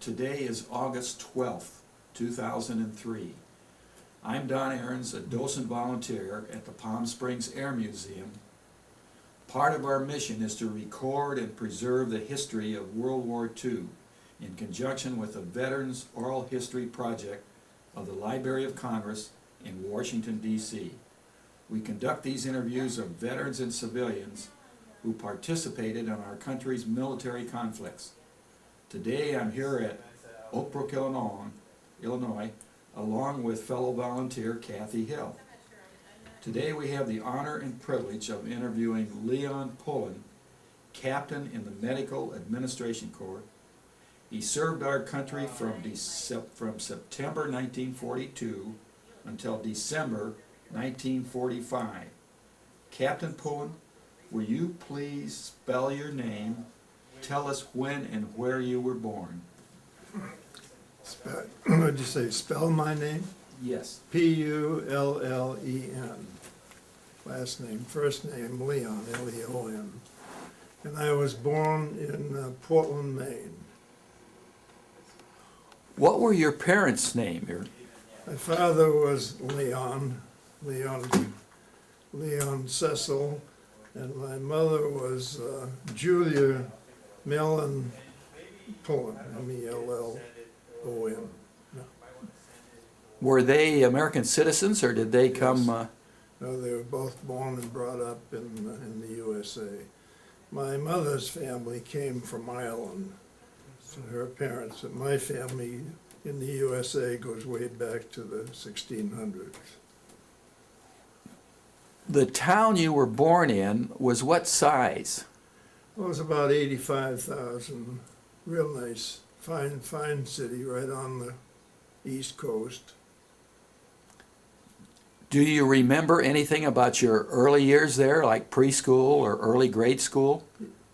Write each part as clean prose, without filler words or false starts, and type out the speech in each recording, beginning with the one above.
Today is August 12th, 2003. I'm Don Ahrens, a docent volunteer at the Palm Springs Air Museum. Part of our mission is to record and preserve the history of World War II in conjunction with the Veterans Oral History Project of the Library of Congress in Washington, D.C. We conduct these interviews of veterans and civilians who participated in our country's military conflicts. Today I'm here at Oak Brook, Illinois, along with fellow volunteer Kathy Hill. Today we have the honor and privilege of interviewing Leon Pullen, captain in the Medical Administration Corps. He served our country from September 1942 until December 1945. Captain Pullen, will you please spell your name? Tell us when and where you were born. What did you say? Spell my name? Yes. P-U-L-L-E-N. Last name, first name Leon, L-E-O-N. And I was born in Portland, Maine. What were your parents' names? My father was Leon Cecil, and my mother was Julia Mellon Pullen, M-E-L-L-O-N. Were they American citizens, or did they come? No, they were both born and brought up in the USA. My mother's family came from Ireland, so her parents, and my family in the USA goes way back to the 1600s. The town you were born in was what size? It was about 85,000, real nice, fine city right on the East Coast. Do you remember anything about your early years there, like preschool or early grade school?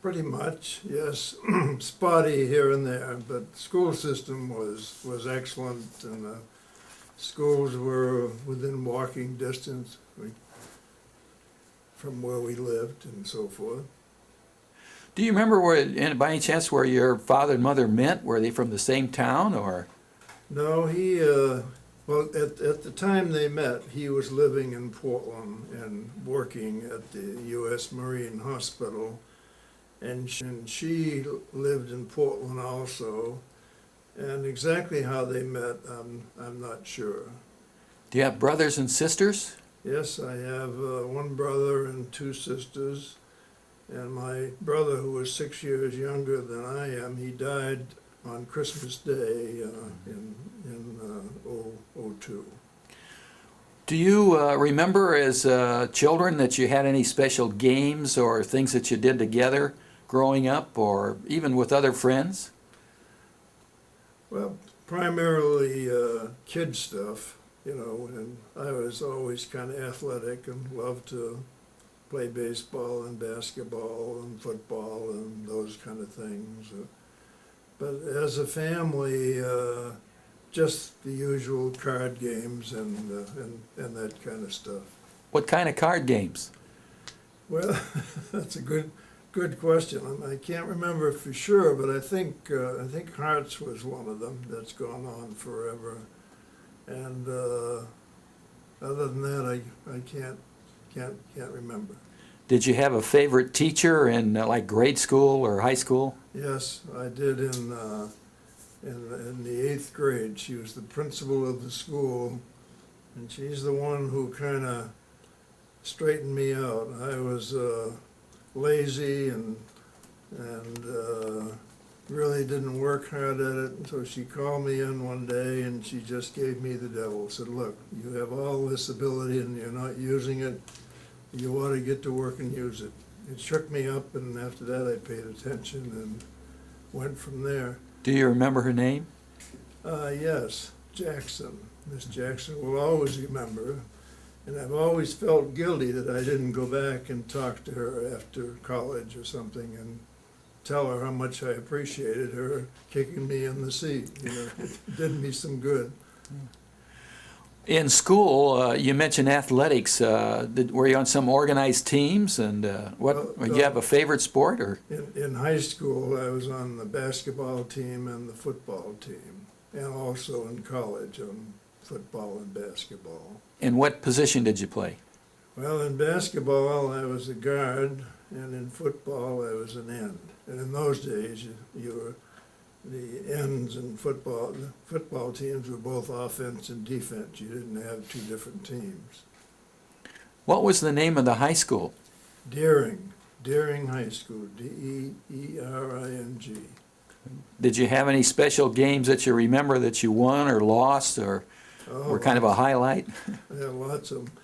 Pretty much, yes. Spotty here and there, but the school system was excellent, and the schools were within walking distance from where we lived and so forth. Do you remember by any chance, where your father and mother met? Were they from the same town, or? No, well, at the time they met, he was living in Portland and working at the U.S. Marine Hospital, and she lived in Portland also, and exactly how they met, I'm not sure. Do you have brothers and sisters? Yes, I have one brother and two sisters, and my brother, who was 6 years younger than I am, he died on Christmas Day in 2002. Do you remember as children that you had any special games or things that you did together growing up, or even with other friends? Well, primarily kid stuff, and I was always kind of athletic and loved to play baseball and basketball and football and those kind of things. But as a family, just the usual card games and that kind of stuff. What kind of card games? Well, that's a good question. I can't remember for sure, but I think Hearts was one of them that's gone on forever. And other than that, I can't remember. Did you have a favorite teacher in like grade school or high school? Yes, I did in the 8th grade. She was the principal of the school, and she's the one who kind of straightened me out. I was lazy and really didn't work hard at it, and so she called me in one day and she just gave me the devil. Said, look, you have all this ability and you're not using it. You ought to get to work and use it. It shook me up, and after that I paid attention and went from there. Do you remember her name? Yes, Jackson. Miss Jackson will always remember. And I've always felt guilty that I didn't go back and talk to her after college or something and tell her how much I appreciated her kicking me in the seat. It did me some good. In school, you mentioned athletics. Were you on some organized teams? And did you have a favorite sport? Or In high school, I was on the basketball team and the football team, and also in college on football and basketball. in what position did you play? Well, in basketball, I was a guard, and in football, I was an end. And in those days, you were the ends in football. The football teams were both offense and defense. You didn't have two different teams. What was the name of the high school? Deering High School, Deering. Did you have any special games that you remember that you won or lost or were kind of a highlight? Yeah, lots of them.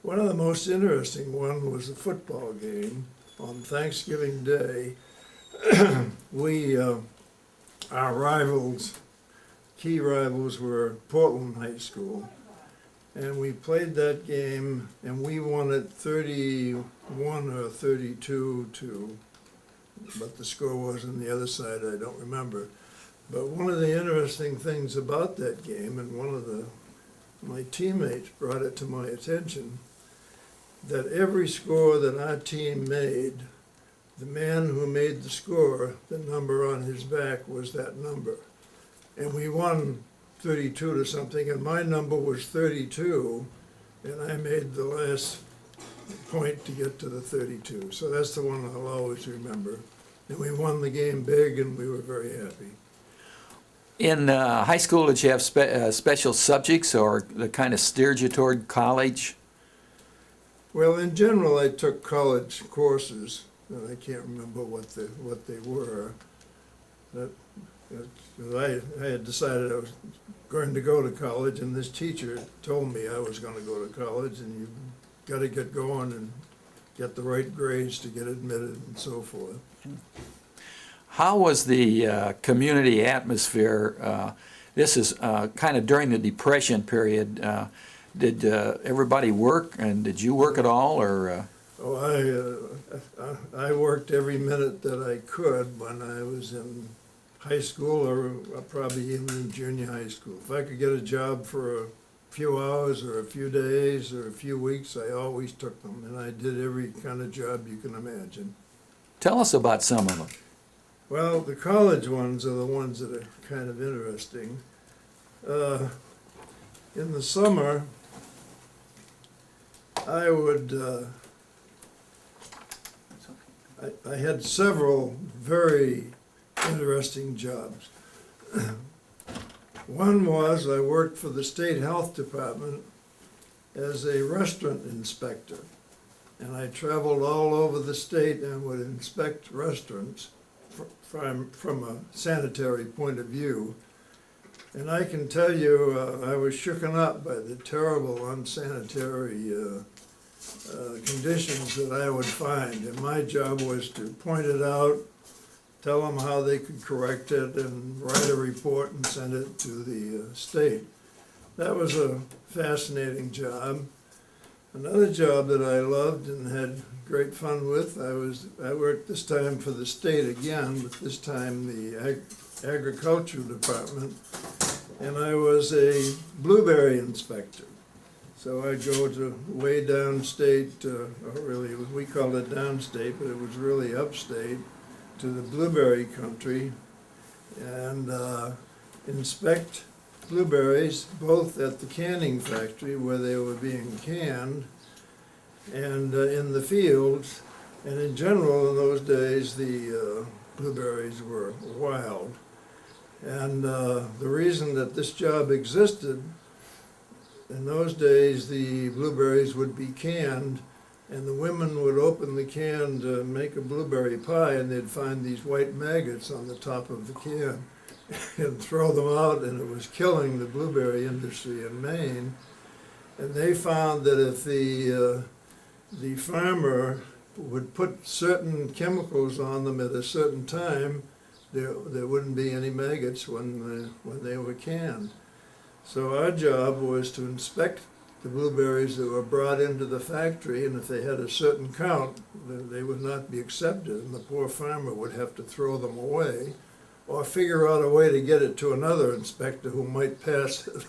One of the most interesting one was a football game on Thanksgiving Day. Our rivals, key rivals, were Pullen High School, and we played that game, and we won it 31 or 32-2, but the score was on the other side, I don't remember. But one of the interesting things about that game, and my teammates brought it to my attention, that every score that our team made, the man who made the score, the number on his back was that number. And we won 32 to something, and my number was 32, and I made the last point to get to the 32. So that's the one I'll always remember. And we won the game big, and we were very happy. In high school, did you have special subjects or that kind of steered you toward college? Well, in general, I took college courses, and I can't remember what they were. I had decided I was going to go to college, and this teacher told me I was going to go to college, and you got to get going and get the right grades to get admitted and so forth. How was the community atmosphere? This is kind of during the Depression period. Did everybody work, and did you work at all, or? I worked every minute that I could when I was in high school, or probably even in junior high school. If I could get a job for a few hours or a few days or a few weeks, I always took them, and I did every kind of job you can imagine. Tell us about some of them. Well, the college ones are the ones that are kind of interesting. In the summer, I had several very interesting jobs. One was I worked for the state health department as a restaurant inspector, and I traveled all over the state and would inspect restaurants from a sanitary point of view. And I can tell you, I was shooken up by the terrible unsanitary conditions that I would find. And my job was to point it out, tell them how they could correct it, and write a report and send it to the state. That was a fascinating job. Another job that I loved and had great fun with, I worked this time for the state again, but this time the agricultural department, and I was a blueberry inspector. So I'd go to way downstate, or really we called it downstate, but it was really upstate, to the blueberry country, and inspect blueberries both at the canning factory where they were being canned and in the fields. And in general, in those days, the blueberries were wild. And the reason that this job existed, in those days the blueberries would be canned, and the women would open the can to make a blueberry pie, and they'd find these white maggots on the top of the can and throw them out, and it was killing the blueberry industry in Maine. And they found that if the farmer would put certain chemicals on them at a certain time, there wouldn't be any maggots when they were canned. So our job was to inspect the blueberries that were brought into the factory, and if they had a certain count, they would not be accepted, and the poor farmer would have to throw them away or figure out a way to get it to another inspector who might pass it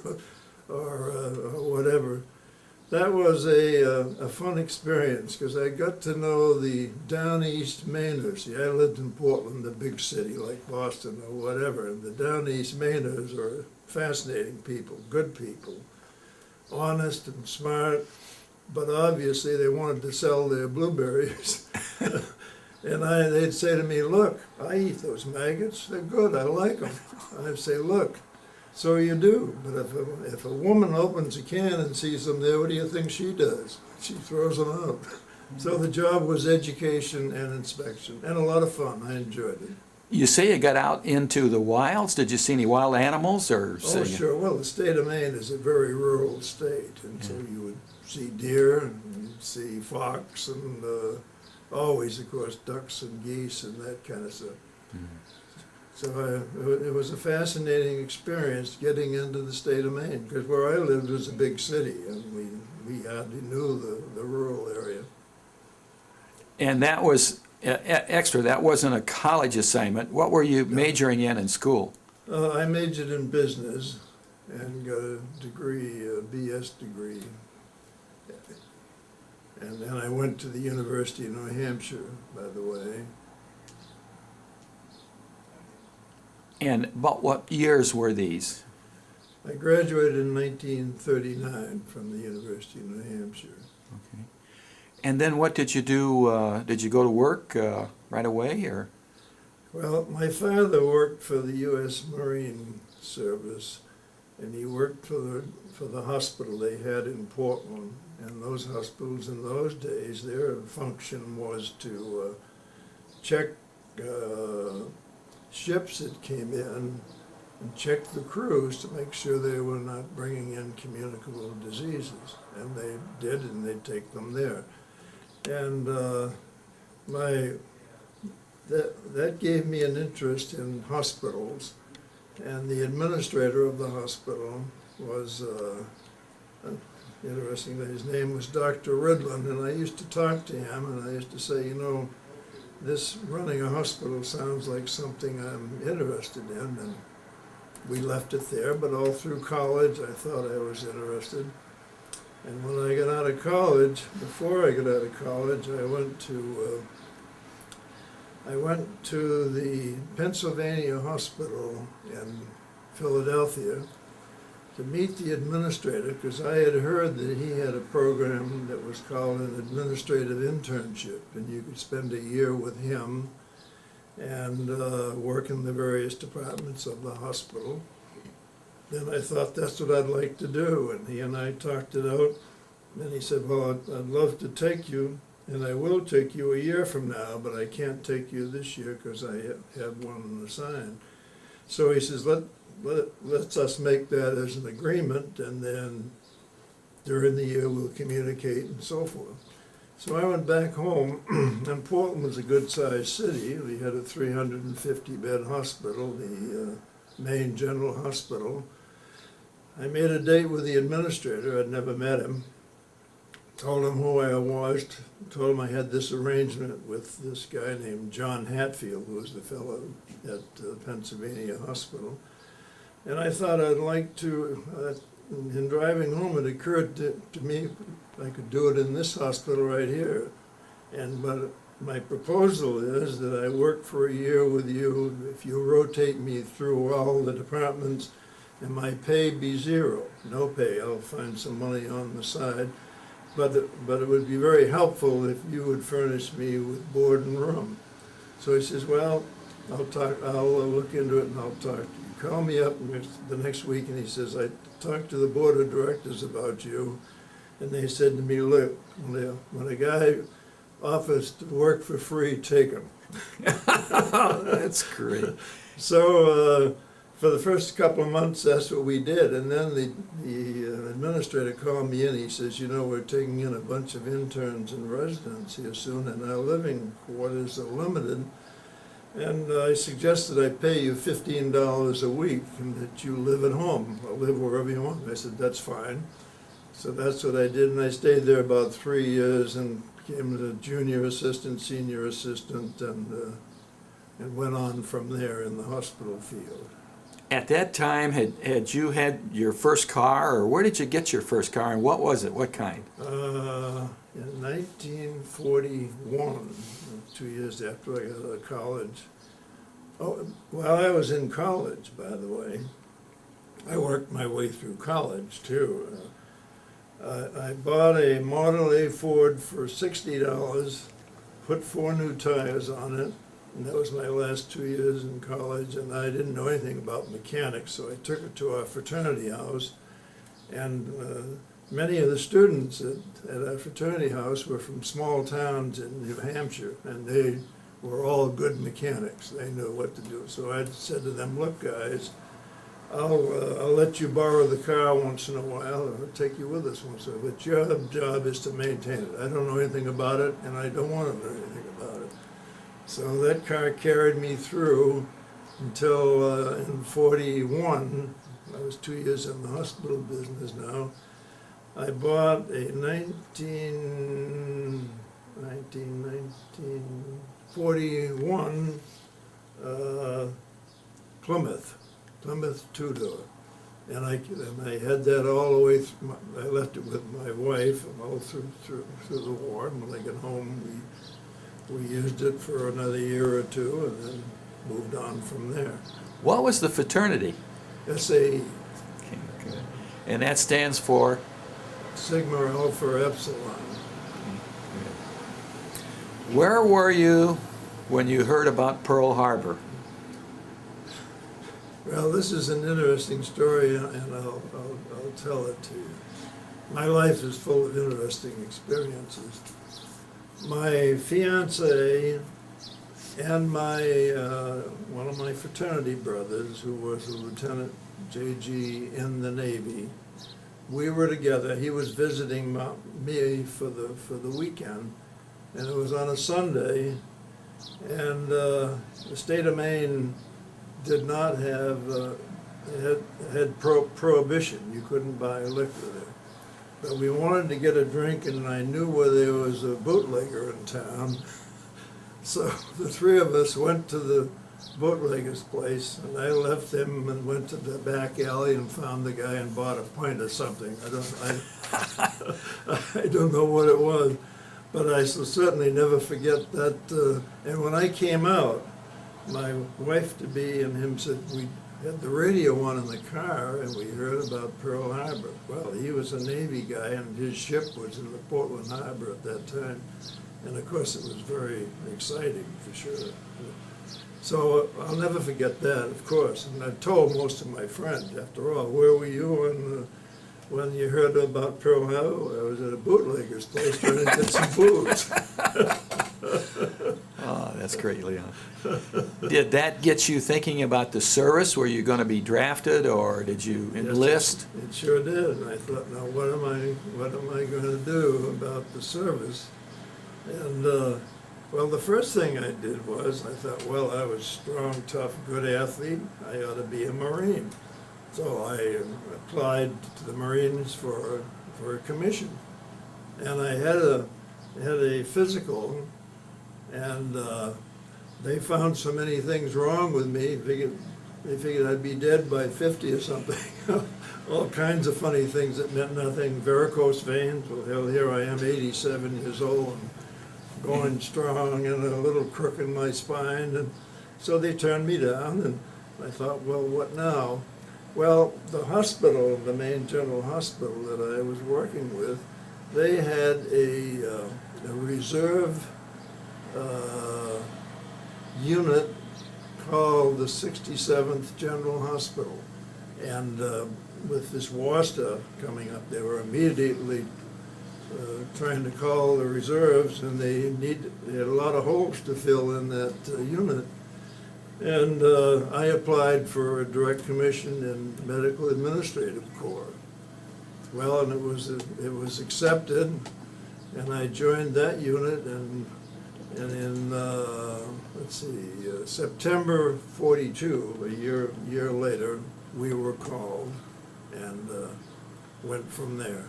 or whatever. That was a fun experience because I got to know the down east Mainers. See, I lived in Portland, a big city like Boston or whatever, and the down east Mainers are fascinating people, good people, honest and smart, but obviously they wanted to sell their blueberries. And they'd say to me, look, I eat those maggots, they're good, I like them. I'd say, look, so you do, but if a woman opens a can and sees them there, what do you think she does? She throws them out. So the job was education and inspection, and a lot of fun. I enjoyed it. You say you got out into the wilds. Did you see any wild animals or? Oh, sure. Well, the state of Maine is a very rural state, and so you would see deer and you'd see fox and always, of course, ducks and geese and that kind of stuff. So it was a fascinating experience getting into the state of Maine, because where I lived was a big city, and we hardly knew the rural area. And that was extra. That wasn't a college assignment. What were you majoring in school? I majored in business and got a degree, a BS degree. And then I went to the University of New Hampshire, by the way. And about what years were these? I graduated in 1939 from the University of New Hampshire. Okay. And then what did you do? Did you go to work right away, or? Well, my father worked for the U.S. Marine Service, and he worked for the hospital they had in Portland. And those hospitals in those days, their function was to check ships that came in and check the crews to make sure they were not bringing in communicable diseases. And they did, and they'd take them there. And that gave me an interest in hospitals. And the administrator of the hospital was interesting. His name was Dr. Ridland, and I used to talk to him, and I used to say, you know, this running a hospital sounds like something I'm interested in, and we left it there, but all through college I thought I was interested. And when I got out of college, before I got out of college, I went to the Pennsylvania Hospital in Philadelphia to meet the administrator, because I had heard that he had a program that was called an administrative internship, and you could spend a year with him and work in the various departments of the hospital. Then I thought that's what I'd like to do, and he and I talked it out. And he said, well, I'd love to take you, and I will take you a year from now, but I can't take you this year because I have one assigned. So he says, let's us make that as an agreement, and then during the year we'll communicate and so forth. So I went back home, and Portland was a good-sized city. We had a 350-bed hospital, the Maine General Hospital. I made a date with the administrator. I'd never met him. Told him who I was, told him I had this arrangement with this guy named John Hatfield, who was the fellow at the Pennsylvania Hospital. And I thought I'd like to, in driving home, it occurred to me I could do it in this hospital right here. But my proposal is that I work for a year with you if you rotate me through all the departments, and my pay be zero. No pay, I'll find some money on the side. But it would be very helpful if you would furnish me with board and room. So he says, well, I'll look into it and I'll talk to you. Call me up the next week, and he says, I talked to the board of directors about you, and they said to me, look, when a guy offers to work for free, take him. That's great. So for the first couple of months, that's what we did. And then the administrator called me in. He says, you know, we're taking in a bunch of interns and residents here soon, and our living quarters are limited. And I suggested I pay you $15 a week and that you live at home, or live wherever you want. I said, that's fine. So that's what I did, and I stayed there about 3 years and became a junior assistant, senior assistant, and went on from there in the hospital field. at that time, had you had your first car, or where did you get your first car, and what was it? What kind? In 1941, 2 years after I got out of college. Oh, while I was in college, by the way, I worked my way through college too. I bought a Model A Ford for $60, put 4 new tires on it, and that was my last 2 years in college, and I didn't know anything about mechanics, so I took it to our fraternity house, and many of the students at our fraternity house were from small towns in New Hampshire, and they were all good mechanics. They knew what to do. So I said to them, look guys, I'll let you borrow the car once in a while, or take you with us once in a while, but your job is to maintain it. I don't know anything about it, and I don't want to know anything about it. So that car carried me through until in 41, I was 2 years in the hospital business now, I bought a 1941 Plymouth two-door. And I had that all the way through, I left it with my wife all through the war. And when I got home, we used it for another year or two and then moved on from there. What was the fraternity? SAE. Okay, good. And that stands for? Sigma Alpha Epsilon. Where were you when you heard about Pearl Harbor? Well, this is an interesting story, and I'll tell it to you. My life is full of interesting experiences. My fiance and one of my fraternity brothers, who was a Lieutenant JG in the Navy, we were together. He was visiting me for the weekend, and it was on a Sunday, and the state of Maine did not have had prohibition. You couldn't buy liquor there. But we wanted to get a drink, and I knew where there was a bootlegger in town. So the three of us went to the bootlegger's place, and I left him and went to the back alley and found the guy and bought a pint of something. I don't know what it was, but I shall certainly never forget that. And when I came out, my wife-to-be and him said, we had the radio on in the car and we heard about Pearl Harbor. Well, he was a Navy guy and his ship was in the Portland Harbor at that time. And of course it was very exciting for sure. So I'll never forget that, of course. And I've told most of my friends, after all, where were you when you heard about Pearl Harbor? I was at a bootlegger's place trying to get some booze. Oh, that's great, Leon. Did that get you thinking about the service? Were you going to be drafted, or did you enlist? Yes, it sure did. And I thought, now what am I going to do about the service? And well, the first thing I did was I thought, well, I was strong, tough, good athlete. I ought to be a Marine. So I applied to the Marines for a commission, and I had a physical. And they found so many things wrong with me. They figured I'd be dead by 50 or something. All kinds of funny things that meant nothing. Varicose veins. Well, hell, here I am, 87 years old, and going strong, and a little crook in my spine. And so they turned me down, and I thought, well, what now? Well, the hospital, the main general hospital that I was working with, they had a reserve unit called the 67th General Hospital. And with this war stuff coming up, they were immediately trying to call the reserves, and they had a lot of holes to fill in that unit. And I applied for a direct commission in the Medical Administrative Corps. Well, and it was accepted, and I joined that unit, and in let's see, September '42, a year later, we were called, and went from there.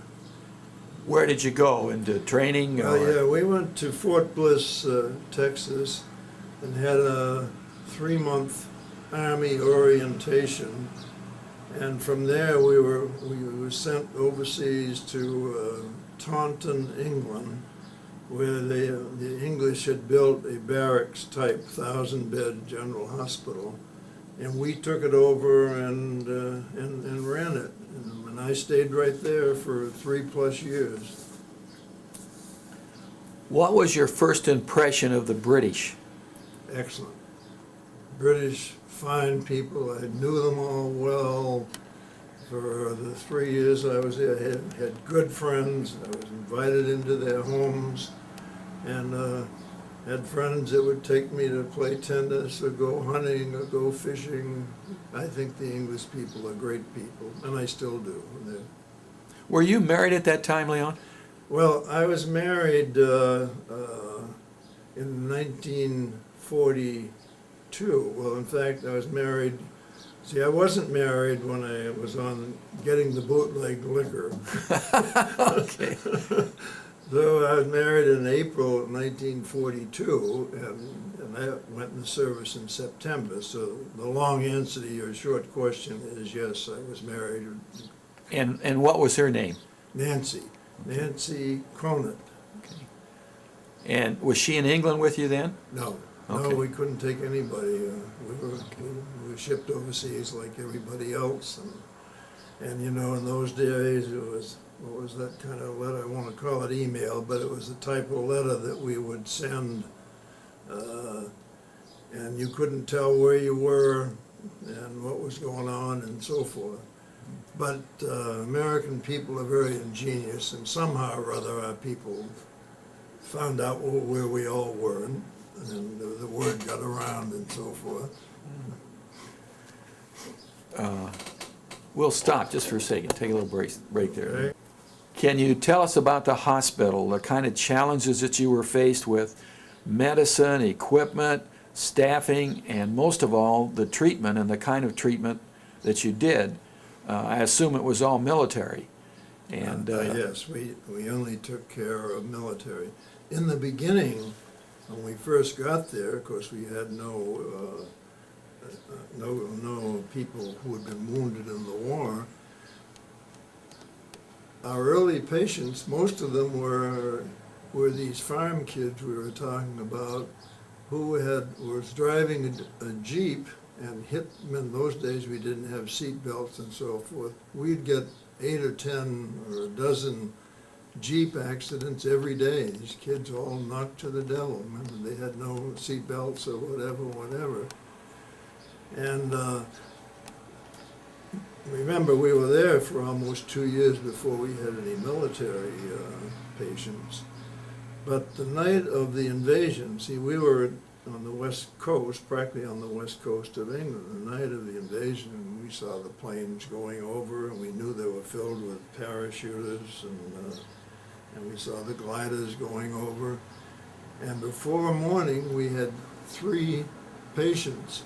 Where did you go? Into training? Or? Yeah, we went to Fort Bliss, Texas, and had a 3-month Army orientation, and from there we were sent overseas to Taunton, England, where the English had built a barracks type 1,000-bed general hospital, and we took it over and ran it. And I stayed right there for 3+ years. What was your first impression of the British? Excellent. British, fine people. I knew them all well. For the 3 years I was there, I had good friends. I was invited into their homes, and had friends that would take me to play tennis or go hunting or go fishing. I think the English people are great people, and I still do. Were you married at that time, Leon? Well, I was married in 1942. Well, in fact, I was married. See, I wasn't married when I was on getting the bootleg liquor. Okay. So I was married in April of 1942, and I went in the service in September. So the long answer to your short question is yes, I was married. And what was her name? Nancy Cronin. Okay. And was she in England with you then? No, Okay. no, we couldn't take anybody. We were shipped overseas like everybody else, and you know, in those days it was, what was that kind of letter? I want to call it email, but it was the type of letter that we would send, and you couldn't tell where you were and what was going on and so forth. But American people are very ingenious, and somehow or other our people found out where we all were, and the word got around and so forth. We'll stop just for a second, take a little break there. Okay. Can you tell us about the hospital, the kind of challenges that you were faced with, medicine, equipment, staffing, and most of all, the treatment and the kind of treatment that you did? I assume it was all military. And Yes, we only took care of military. In the beginning, when we first got there, of course, we had no people who had been wounded in the war. Our early patients, most of them were these farm kids we were talking about, who was driving a Jeep and hit them. In those days we didn't have seat belts and so forth. We'd get 8 or 10 or a dozen Jeep accidents every day. These kids all knocked to the devil. Remember, they had no seat belts or whatever. And remember, we were there for almost 2 years before we had any military patients. But the night of the invasion, see, we were on the west coast, practically on the west coast of England. The night of the invasion, we saw the planes going over, and we knew they were filled with parachutists, and we saw the gliders going over. And before morning, we had 3 patients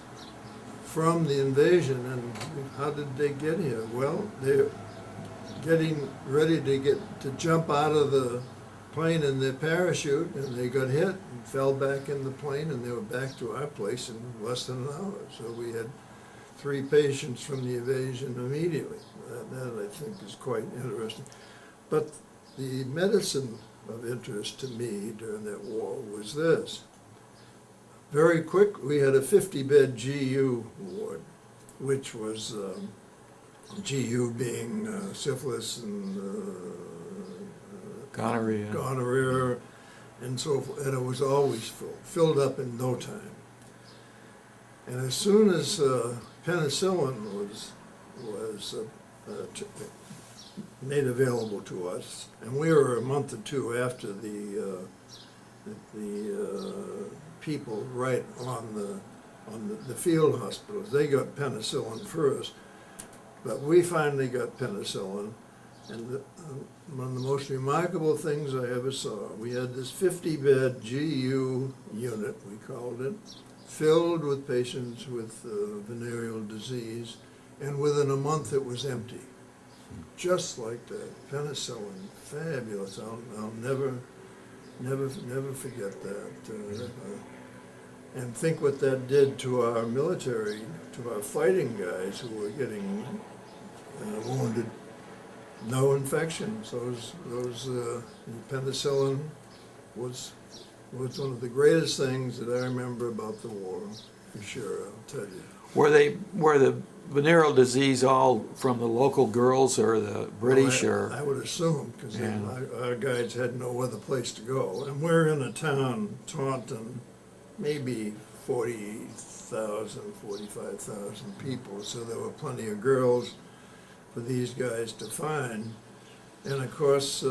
from the invasion. And how did they get here? Well, they're getting ready to jump out of the plane in their parachute, and they got hit and fell back in the plane, and they were back to our place in less than an hour. So we had 3 patients from the invasion immediately. That I think is quite interesting. But the medicine of interest to me during that war was this. Very quick, we had a 50-bed GU ward, which was GU being syphilis and gonorrhea and so forth, and it was always filled up in no time. And as soon as penicillin was made available to us, and we were a month or 2 after the people right on the field hospitals. They got penicillin first, but we finally got penicillin. And one of the most remarkable things I ever saw, we had this 50-bed GU unit, we called it, filled with patients with venereal disease, and within a month it was empty. Just like that. Penicillin, fabulous. I'll never forget that. And think what that did to our military, to our fighting guys who were getting wounded. No infections. Those penicillin was one of the greatest things that I remember about the war, for sure, I'll tell you. Were the venereal disease all from the local girls or the British, Well, or? I would assume, because Yeah. our guides had no other place to go. And we're in a town, Taunton, maybe 40,000, 45,000 people, so there were plenty of girls for these guys to find. And of course,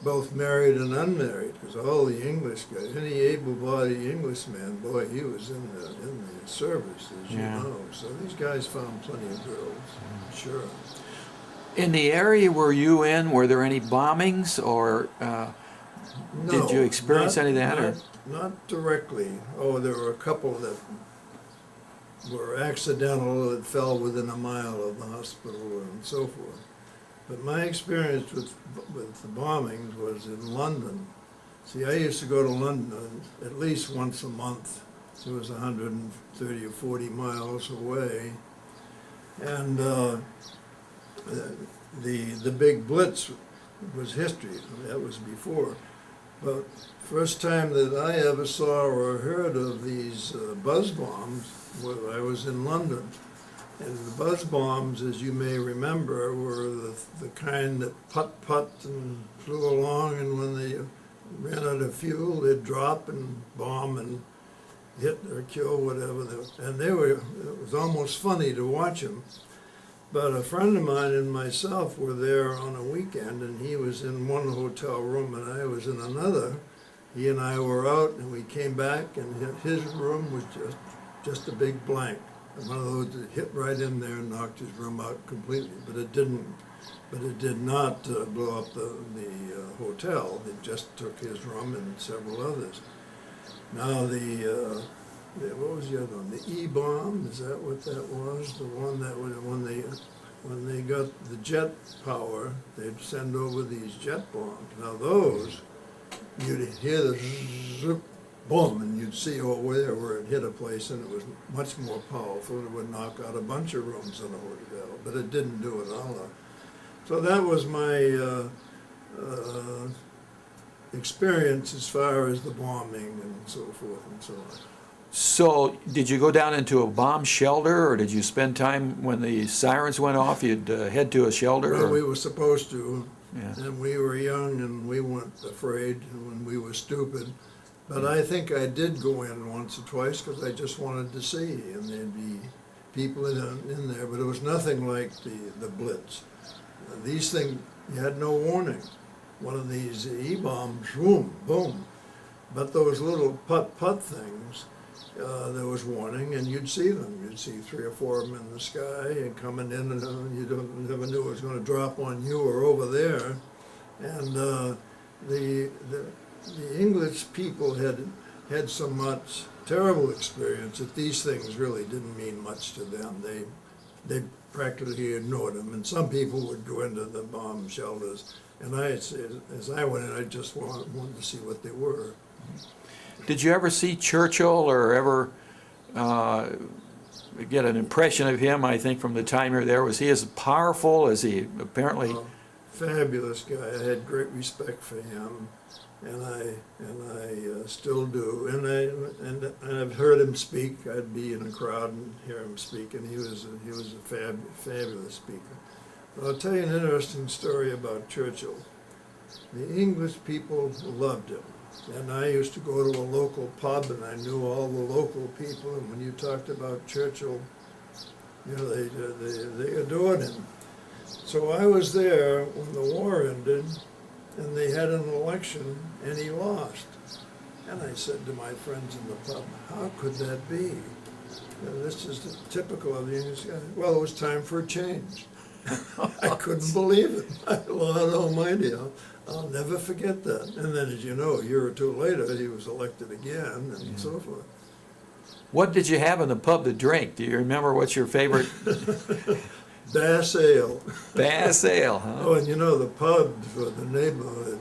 both married and unmarried, because all the English guys, any able-bodied Englishman, boy, he was in the service, as Yeah. you know. So these guys found plenty of girls, sure. In the area were you in, were there any bombings, or did No, you experience any of that? Or? Not directly. Oh, there were a couple that were accidental, that fell within a mile of the hospital and so forth. But my experience with the bombings was in London. See, I used to go to London at least once a month. It was 130 or 40 miles away. And the big blitz was history. That was before. But first time that I ever saw or heard of these buzz bombs was I was in London. And the buzz bombs, as you may remember, were the kind that putt and flew along, and when they ran out of fuel, they'd drop and bomb and hit or kill whatever. And it was almost funny to watch them. But a friend of mine and myself were there on a weekend, and he was in one hotel room and I was in another. He and I were out, and we came back, and his room was just a big blank. One of those that hit right in there and knocked his room out completely. But it didn't. But it did not blow up the hotel. It just took his room and several others. Now what was the other one? The E-bomb, is that what that was? The one that when they got the jet power, they'd send over these jet bombs. Now those, you'd hear the zip, boom, and you'd see over there where it hit a place, and it was much more powerful. It would knock out a bunch of rooms in a hotel, but it didn't do it all. So that was my experience as far as the bombing and so forth and so on. So, did you go down into a bomb shelter, or did you spend time when the sirens went off? You'd head to a shelter? Well, or? we were supposed to, Yeah. and we were young and we weren't afraid when we were stupid. But I think I did go in once or twice because I just wanted to see, and there'd be people in there, but it was nothing like the Blitz. These things, you had no warning. One of these E-bombs, boom, boom. But those little putt things, there was warning, and you'd see them. You'd see 3 or 4 of them in the sky and coming in, and you never knew it was going to drop on you or over there. And the English people had so much terrible experience that these things really didn't mean much to them. They practically ignored them, and some people would go into the bomb shelters. And as I went in, I just wanted to see what they were. Did you ever see Churchill, or ever get an impression of him? I think from the time you were there, was he as powerful as he apparently? Fabulous guy. I had great respect for him, and I still do. And I've heard him speak. I'd be in a crowd and hear him speak, and he was a fabulous speaker. But I'll tell you an interesting story about Churchill. The English people loved him. And I used to go to a local pub, and I knew all the local people, and when you talked about Churchill, you know, they adored him. So I was there when the war ended, and they had an election, and he lost. And I said to my friends in the pub, how could that be? And this is typical of the English guy. Well, it was time for a change. I couldn't believe it. Lord Almighty, I'll never forget that. And then, as you know, a year or two later, he was elected again, and so forth. What did you have in the pub to drink? Do you remember what's your favorite? Bass ale. Bass ale, huh? Oh, and you know, the pub for the neighborhood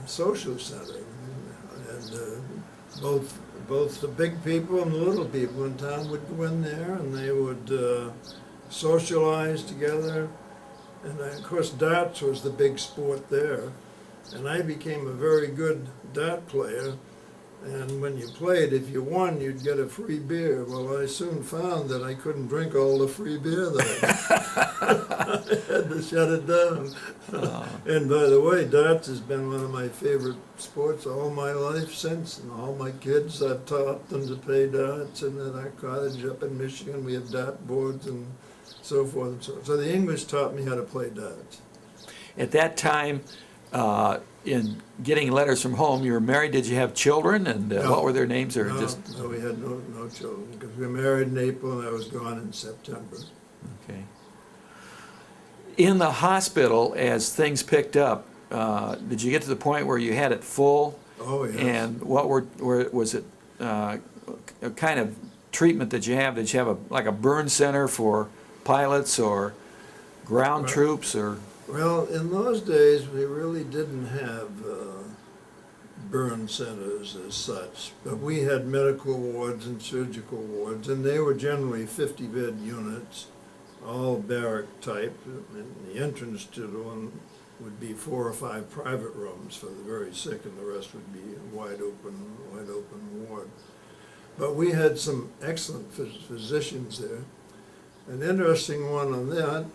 social center, and both the big people and the little people in town would go in there, and they would socialize together. And of course, darts was the big sport there. And I became a very good dart player. And when you played, if you won, you'd get a free beer. Well, I soon found that I couldn't drink all the free beer that I had to shut it down. And by the way, darts has been one of my favorite sports all my life since. And all my kids, I've taught them to play darts. And at our cottage up in Michigan, we have dart boards and so forth and so on. So the English taught me how to play darts. At that time, in getting letters from home, you were married, did you have children, and No. what were their names, or No, just? no, we had no children, because we were married in April and I was gone in September. Okay. In the hospital, as things picked up, did you get to the point where you had it full? Oh, yes. And what was it, a kind of treatment that you have? Did you have like a burn center for pilots or ground Right. troops, or? Well, in those days, we really didn't have burn centers as such, but we had medical wards and surgical wards, and they were generally 50-bed units, all barrack type, and the entrance to the one would be 4 or 5 private rooms for the very sick, and the rest would be a wide open ward. But we had some excellent physicians there. An interesting one on that,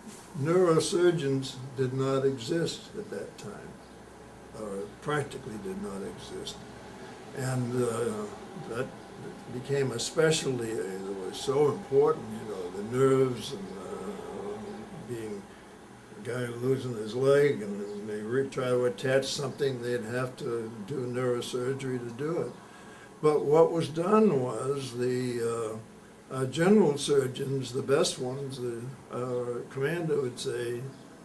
neurosurgeons did not exist at that time, or practically did not exist. And that became a specialty that was so important, you know, the nerves and being a guy losing his leg, and when they try to attach something, they'd have to do neurosurgery to do it. But what was done was the general surgeons, the best ones, our commander would say,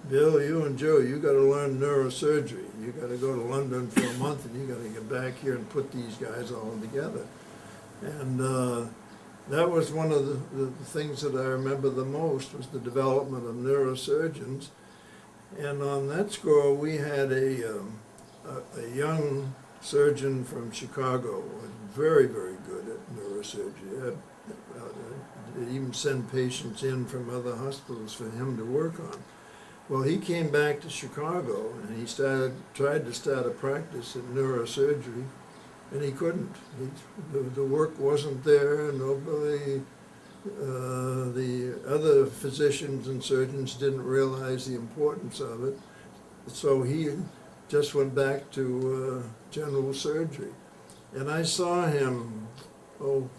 Bill, you and Joe, you got to learn neurosurgery. You got to go to London for a month, and you got to get back here and put these guys all together. And that was one of the things that I remember the most, was the development of neurosurgeons. And on that score, we had a young surgeon from Chicago, was very, very good at neurosurgery. They even send patients in from other hospitals for him to work on. Well, he came back to Chicago and he tried to start a practice in neurosurgery, and he couldn't. The work wasn't there. Nobody, the other physicians and surgeons didn't realize the importance of it. So he just went back to general surgery. And I saw him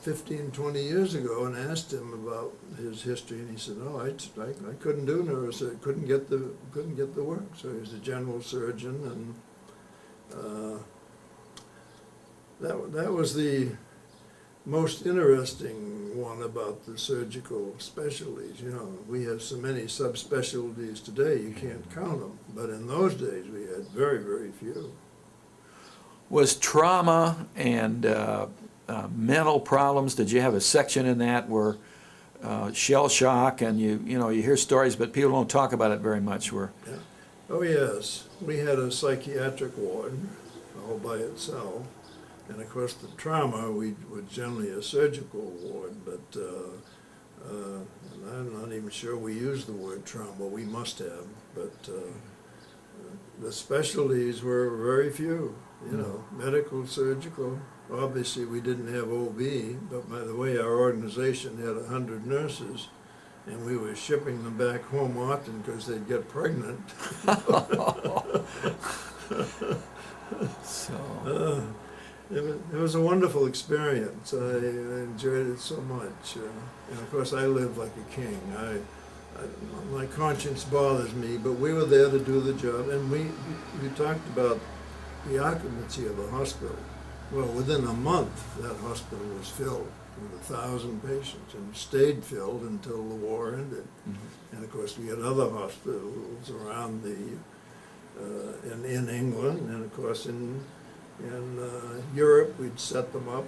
15, 20 years ago, and asked him about his history, and he said, "No, I couldn't do neurosurgery, couldn't get the work." So he was a general surgeon, and that was the most interesting one about the surgical specialties. You know, we have so many subspecialties today, you can't count them, but in those days we had very, very few. Was trauma and mental problems, did you have a section in that where shell shock, and you hear stories, but people don't talk about it very much? Yeah. Oh yes, we had a psychiatric ward all by itself, and of course the trauma was generally a surgical ward, but I'm not even sure we used the word trauma. We must have, but the specialties were very few. You know, medical, surgical. Obviously, we didn't have OB, but by the way, our organization had 100 nurses, and we were shipping them back home often because they'd get pregnant. So It was a wonderful experience. I enjoyed it so much. And of course, I lived like a king. My conscience bothers me, but we were there to do the job, and we talked about the occupancy of the hospital. Well, within a month, that hospital was filled with 1,000 patients, and stayed filled until the war ended. Mm-hmm. And of course, we had other hospitals around in England, and of course in Europe, we'd set them up,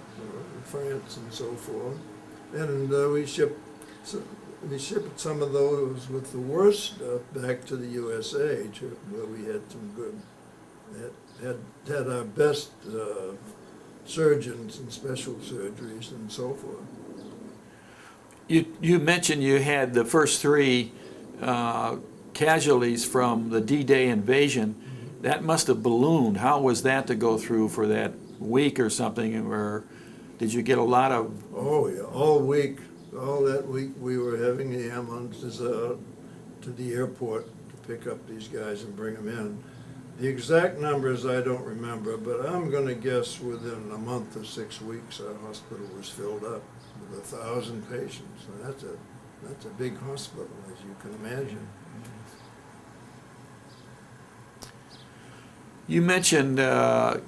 in France and so forth. And we shipped some of those with the worst stuff back to the USA, where we had some good, had our best surgeons and special surgeries and so forth. You mentioned you had the first three casualties from the D-Day invasion. That must have ballooned. How was that to go through for that week or something? Or did you get a lot of... Oh, yeah, all week, all that week, we were having the ambulances out to the airport to pick up these guys and bring them in. The exact numbers I don't remember, but I'm gonna guess within a month or 6 weeks, our hospital was filled up with 1,000 patients. And that's a big hospital, as you can imagine. You mentioned that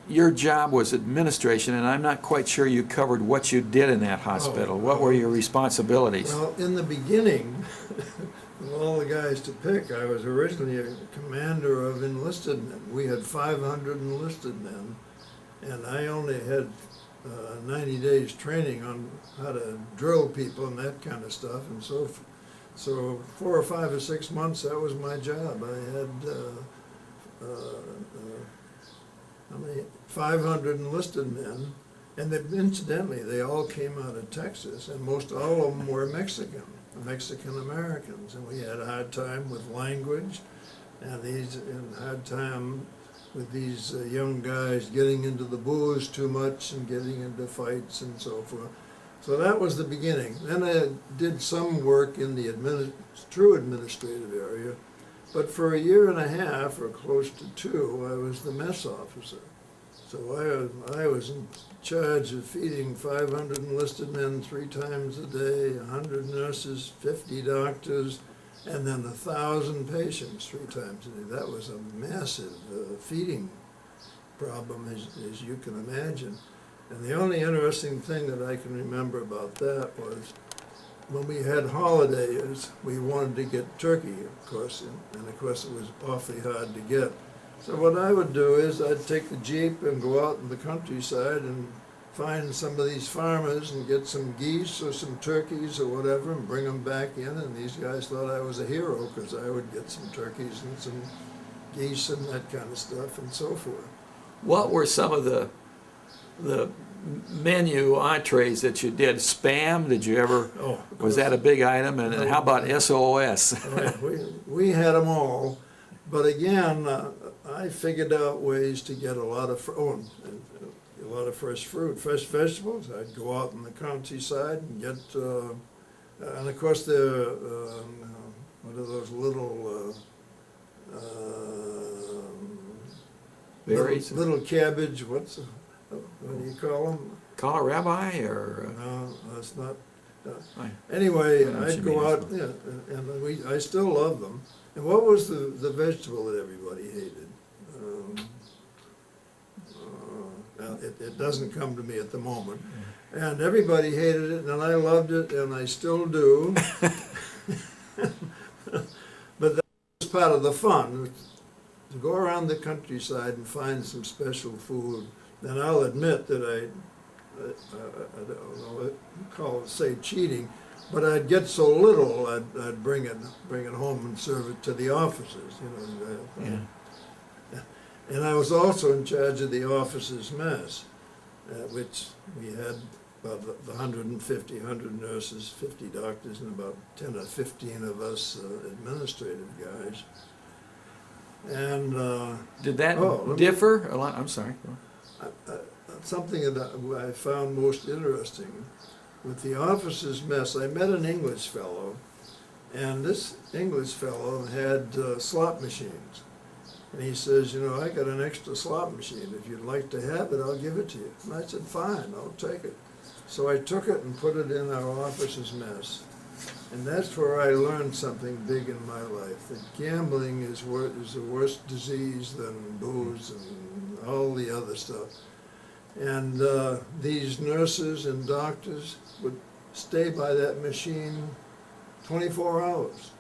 your job was administration, and I'm not quite sure you covered what you did in that hospital. What were your responsibilities? Well, in the beginning, with all the guys to pick, I was originally a commander of enlisted men. We had 500 enlisted men, and I only had 90 days training on how to drill people and that kind of stuff. And so 4 or 5 or 6 months, that was my job. I had how many? 500 enlisted men, and incidentally, they all came out of Texas, and most all of them were Mexican Americans, and we had a hard time with language, and hard time with these young guys getting into the booze too much and getting into fights and so forth. So that was the beginning. Then I did some work in the true administrative area, but for 1.5 years, or close to 2, I was the mess officer. So I was in charge of feeding 500 enlisted men 3 times a day, 100 nurses, 50 doctors, and then 1,000 patients 3 times a day. That was a massive feeding problem, as you can imagine. And the only interesting thing that I can remember about that was when we had holidays, we wanted to get turkey, of course, and of course it was awfully hard to get. So what I would do is I'd take the Jeep and go out in the countryside and find some of these farmers and get some geese or some turkeys or whatever and bring them back in, and these guys thought I was a hero because I would get some turkeys and some geese and that kind of stuff and so forth. What were some of the menu entrees that you did? Spam, did you ever, was that a big item? And how about SOS? Right. We had them all, but again, I figured out ways to get a lot of fresh fruit, fresh vegetables. I'd go out in the countryside and get, and of course what are those little berries? Little cabbage, what do you call them? Kohlrabi or? No, that's not. Anyway, I'd go out, yeah, and I still love them. And what was the vegetable that everybody hated? It doesn't come to me at the moment. And everybody hated it, and I loved it, and I still do. But that was part of the fun, to go around the countryside and find some special food. And I'll admit that I don't know, say cheating, but I'd get so little, I'd bring it home and serve it to the officers, you know. Yeah. And I was also in charge of the officers' mess, which we had about 100 nurses, 50 doctors, and about 10 or 15 of us administrative guys. And did that differ a lot? I'm sorry. Something that I found most interesting with the officers' mess, I met an English fellow, and this English fellow had slot machines. And he says, you know, I got an extra slot machine. If you'd like to have it, I'll give it to you. And I said, fine, I'll take it. So I took it and put it in our officers' mess. And that's where I learned something big in my life, that gambling is the worst disease than booze and all the other stuff. And these nurses and doctors would stay by that machine 24 hours.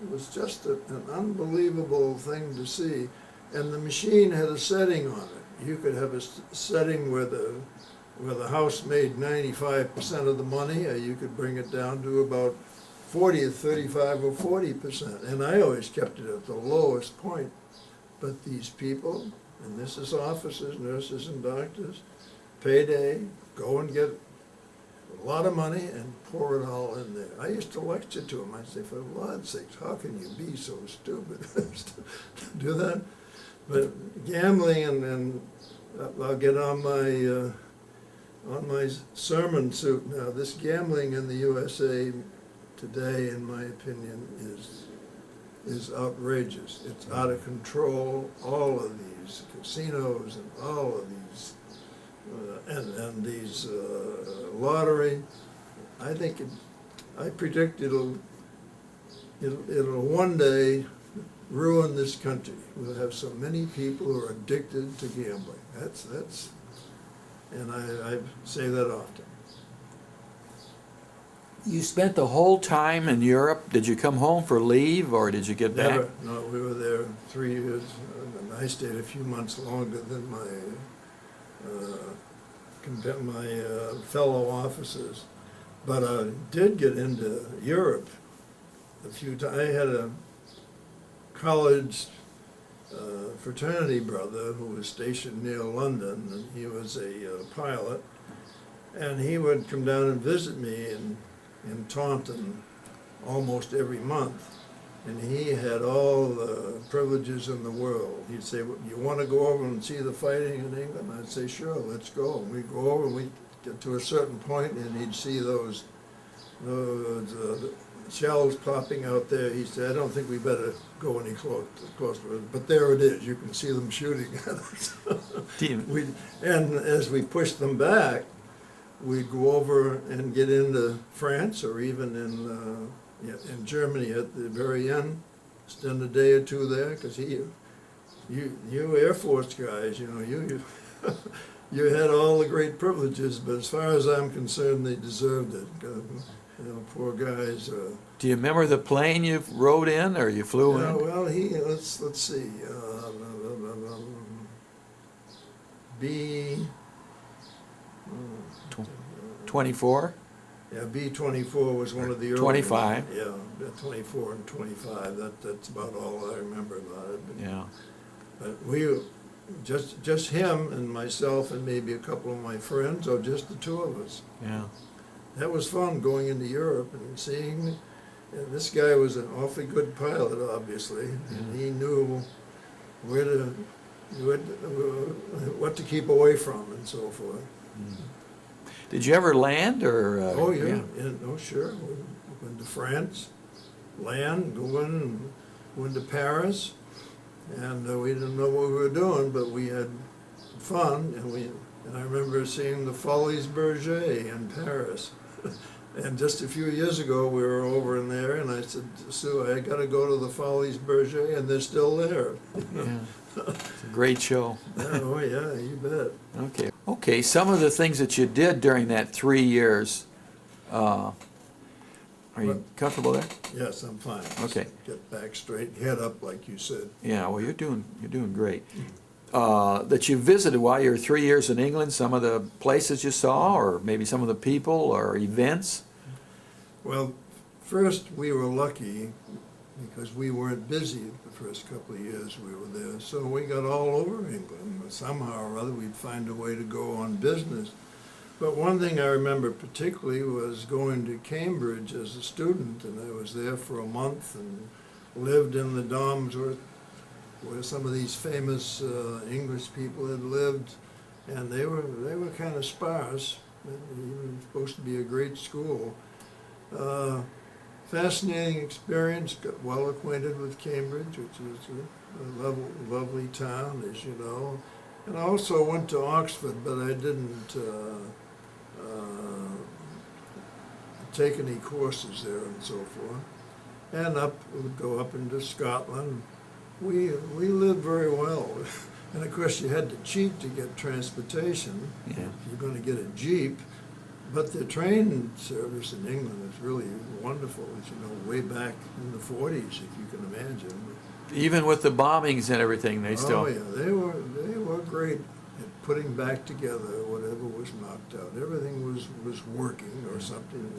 It was just an unbelievable thing to see. And the machine had a setting on it. You could have a setting where the house made 95% of the money, or you could bring it down to about 40 or 35 or 40%. And I always kept it at the lowest point. But these people and this is officers, nurses, and doctors, payday, go and get a lot of money and pour it all in there. I used to lecture to them. I'd say, for God's sakes, how can you be so stupid to do that? But gambling, and I'll get on my sermon suit now. This gambling in the USA today, in my opinion, is outrageous. It's out of control. All of these casinos and all of these and these lottery. I think I predict it'll one day ruin this country. We'll have so many people who are addicted to gambling. That's, and I say that often. You spent the whole time in Europe. Did you come home for leave, or did you get back? Never. No, we were there 3 years, and I stayed a few months longer than my fellow officers. But I did get into Europe a few times. I had a college fraternity brother who was stationed near London, and he was a pilot, and he would come down and visit me in Taunton almost every month, and he had all the privileges in the world. He'd say, "Well, you want to go over and see the fighting in England?" I'd say, "Sure, let's go." And we'd go over, and we'd get to a certain point, and he'd see those shells popping out there. He said, "I don't think we better go any closer." But there it is. You can see them shooting at us. And as we pushed them back, we'd go over and get into France, or even in Germany at the very end, spend a day or two there, because you Air Force guys, you you had all the great privileges, but as far as I'm concerned, they deserved it. Poor guys. Do you remember the plane you rode in, or you flew in? Well, let's see. B. 24? Yeah, B-24 was one of the early 25. ones. Yeah, 24 and 25. That's about all I remember about it. Yeah. But we, just him and myself and maybe a couple of my friends, or just the two of us. Yeah. That was fun, going into Europe and seeing. And this guy was an awfully good pilot, obviously, and he knew what to keep away from and so forth. Mm. Did you ever land, or? Oh yeah. No, sure. We went to France, land, go into Paris, and we didn't know what we were doing, but we had fun, and I remember seeing the Folies Bergère in Paris. And just a few years ago, we were over in there, and I said, "Sue, I got to go to the Folies Bergère," and they're still there. Yeah. It's a great show. Oh yeah, you bet. Okay. Some of the things that you did during that 3 years. Are you comfortable there? Yes, I'm fine. Okay. Get back straight, head up, like you said. Yeah. Well, you're doing great. That you visited while you were 3 years in England. Some of the places you saw, or maybe some of the people or events. Well, first we were lucky because we weren't busy the first couple of years we were there. So we got all over England. Somehow or other we'd find a way to go on business. But one thing I remember particularly was going to Cambridge as a student, and I was there for a month and lived in the dorms where some of these famous English people had lived, and they were kind of sparse. It was supposed to be a great school. Fascinating experience. Got well acquainted with Cambridge, which is a lovely town, as you know. And I also went to Oxford, but I didn't take any courses there and so forth. And would go up into Scotland. We lived very well. And of course you had to cheat to get transportation. Yeah. If you're going to get a Jeep. But the train service in England is really wonderful, as you know, way back in the 40s, if you can imagine. Even with the bombings and everything, they still. Oh yeah, they were great at putting back together whatever was knocked out. Everything was working or something.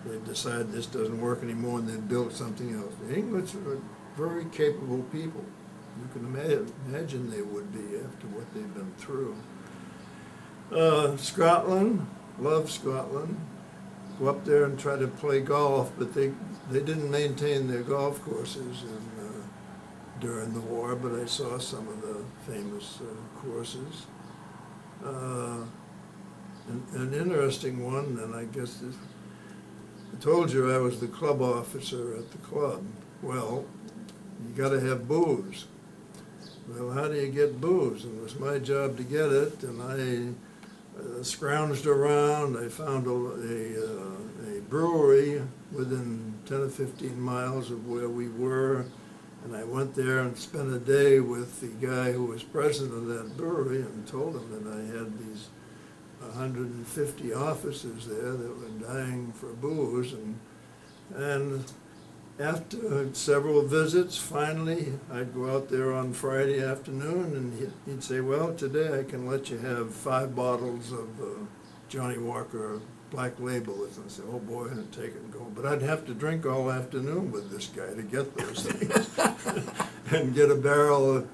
They decided this doesn't work anymore, and they built something else. The English were very capable people. you can imagine they would be after what they've been through. Scotland, love Scotland. Go up there and try to play golf, but they didn't maintain their golf courses during the war, but I saw some of the famous courses. An interesting one, and I guess I told you I was the club officer at the club. Well, you gotta have booze. Well, how do you get booze? And it was my job to get it, and I scrounged around. I found a brewery within 10 or 15 miles of where we were, and I went there and spent a day with the guy who was president of that brewery and told him that I had these 150 officers there that were dying for booze, and after several visits, finally, I'd go out there on Friday afternoon, and he'd say, well, today I can let you have 5 bottles of Johnny Walker Black Label. And I said, oh boy, I'd take it and go. But I'd have to drink all afternoon with this guy to get those things. And get a barrel of